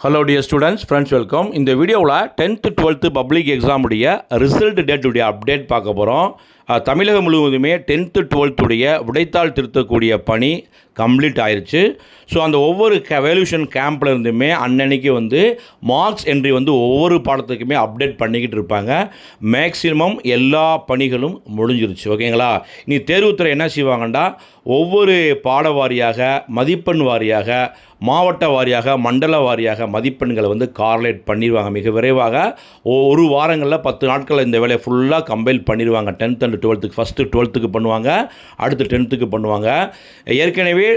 Hello dear students, friends, welcome. இந்த வீடியோவில் 10th 12th public எக்ஸாமுடைய ரிசல்ட் டேட்டுடைய அப்டேட் பார்க்க போகிறோம். தமிழகம் முழுவதுமே 10th 12th விடைத்தாள் திருத்தக்கூடிய பணி கம்ப்ளீட் ஆயிடுச்சு. ஸோ அந்த ஒவ்வொரு வேல்யூஷன் கேம்பில் இருந்துமே அன்னன்னைக்கு மார்க்ஸ் என்ட்ரி ஒவ்வொரு பாடத்துக்குமே அப்டேட் பண்ணிக்கிட்டு இருப்பாங்க. மேக்ஸிமம் எல்லா பணிகளும் முடிஞ்சிருச்சு. ஓகேங்களா? இனி தேர்வுத்துறை என்ன செய்வாங்கண்டா, ஒவ்வொரு பாட வாரியாக, மதிப்பெண் வாரியாக, மாவட்ட வாரியாக, மண்டல வாரியாக மதிப்பெண்களை கார்லேட் பண்ணிடுவாங்க மிக விரைவாக. ஒரு வாரங்களில் 10 நாட்களில் இந்த வேலையை ஃபுல்லாக கம்பைல் பண்ணிடுவாங்க. 10th and 12th first 12th பண்ணுவாங்க, அடுத்து 10th பண்ணுவாங்க. ஏற்கனவே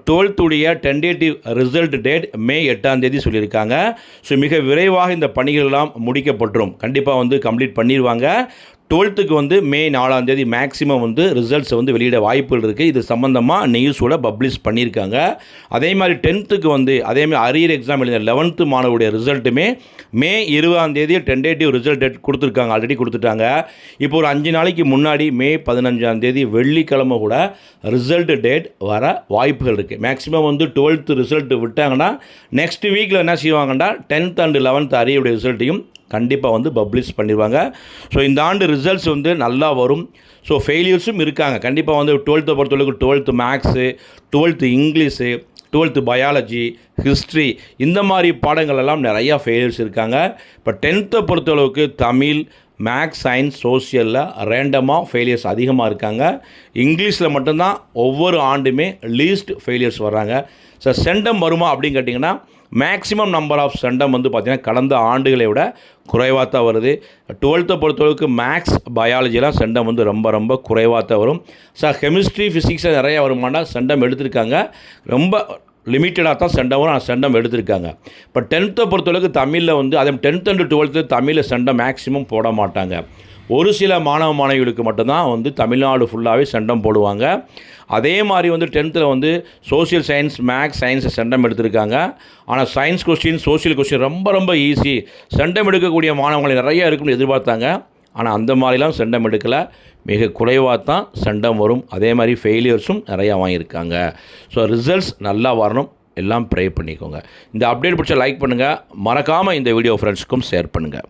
12th டென்டேட்டிவ் ரிசல்ட் டேட் மே 8ஆம் தேதி சொல்லியிருக்காங்க. ஸோ மிக விரைவாக இந்த பணிகளெல்லாம் முடிக்கப்பட்டுரும். கண்டிப்பாக கம்ப்ளீட் பண்ணிடுவாங்க. 12th மே 4ஆம் தேதி மேக்ஸிமம் ரிசல்ட்ஸை வெளியிட வாய்ப்புகள் இருக்குது. இது சம்மந்தமாக நியூஸோட பப்ளிஷ் பண்ணியிருக்காங்க. அதே மாதிரி 10th அதேமாதிரி அரியர் எக்ஸாம் எழுதின 11th மாணவருடைய ரிசல்ட்டுமே மே 20ஆம் தேதி டென்டேட்டிவ் ரிசல்ட் டேட் கொடுத்துருக்காங்க, ஆல்ரெடி கொடுத்துட்டாங்க. இப்போ ஒரு 5 நாளைக்கு முன்னாடி மே 15ஆம் தேதி வெள்ளிக்கிழமை கூட ரிசல்ட் டேட் வர வாய்ப்புகள் இருக்குது. மேக்ஸிமம் 12th ரிசல்ட் விட்டாங்கன்னா நெக்ஸ்ட் வீக்கில் என்ன செய்வாங்கன்னா 10th and 11th அரியருடைய ரிசல்ட்டையும் கண்டிப்பாக பப்ளிஷ் பண்ணிடுவாங்க. ஸோ இந்த ஆண்டு ரிசல்ட்ஸ் நல்லா வரும். ஸோ ஃபெயிலியர்ஸும் இருக்காங்க. கண்டிப்பாக 12th பொறுத்தவரைக்கும் 12th maths, 12th English, 12th biology, history, இந்த மாதிரி பாடங்களெல்லாம் நிறையா ஃபெயிலியர்ஸ் இருக்காங்க. இப்போ 10th பொறுத்தளவுக்கு தமிழ், மேக்ஸ், சயின்ஸ், சோஷியலில் ரேண்டமாக ஃபெயிலியர்ஸ் அதிகமாக இருக்காங்க. இங்கிலீஷில் மட்டும்தான் ஒவ்வொரு ஆண்டுமே லீஸ்ட் ஃபெயிலியர்ஸ் வர்றாங்க. ஸோ சென்டம் வருமா அப்படின்னு கேட்டிங்கன்னா, மேக்ஸிமம் நம்பர் ஆஃப் சென்டம் பார்த்திங்கன்னா கடந்த ஆண்டுகளை விட குறைவாக தான் வருது. 12th பொறுத்தளவுக்கு மேக்ஸ், பயாலஜிலாம் சென்டம் ரொம்ப ரொம்ப குறைவாக தான் வரும். கெமிஸ்ட்ரி, ஃபிசிக்ஸில் நிறையா வருமானா சென்டம் எடுத்திருக்காங்க. ரொம்ப லிமிட்டடாக தான் சென்டம் வரும், சென்டம் எடுத்திருக்காங்க. இப்போ 10th பொறுத்தளவுக்கு தமிழில் அதே 10th and 12th தமிழில் சென்டம் மேக்ஸிமம் போட மாட்டாங்க. ஒரு சில மாணவ மாணவிகளுக்கு மட்டும்தான் தமிழ்நாடு ஃபுல்லாகவே சென்டம் போடுவாங்க. அதே மாதிரி 10th social science, maths, science centum எடுத்திருக்காங்க. ஆனால் சயின்ஸ் கொஸ்டின், சோஷியல் கொஸ்டின் ரொம்ப ரொம்ப ஈஸி, சென்டம் எடுக்கக்கூடிய மாணவங்களை நிறையா இருக்குன்னு எதிர்பார்த்தாங்க. ஆனால் அந்த மாதிரிலாம் சென்டம் எடுக்கலை, மிக குறைவாக தான் சென்டம் வரும். அதே மாதிரி ஃபெயிலியர்ஸும் நிறையா வாங்கியிருக்காங்க. ஸோ ரிசல்ட்ஸ் நல்லா வரணும், எல்லாம் ப்ரே பண்ணிக்கோங்க. இந்த அப்டேட் பிடிச்ச லைக் பண்ணுங்கள், மறக்காமல் இந்த வீடியோ ஃப்ரெண்ட்ஸுக்கும் ஷேர் பண்ணுங்கள்.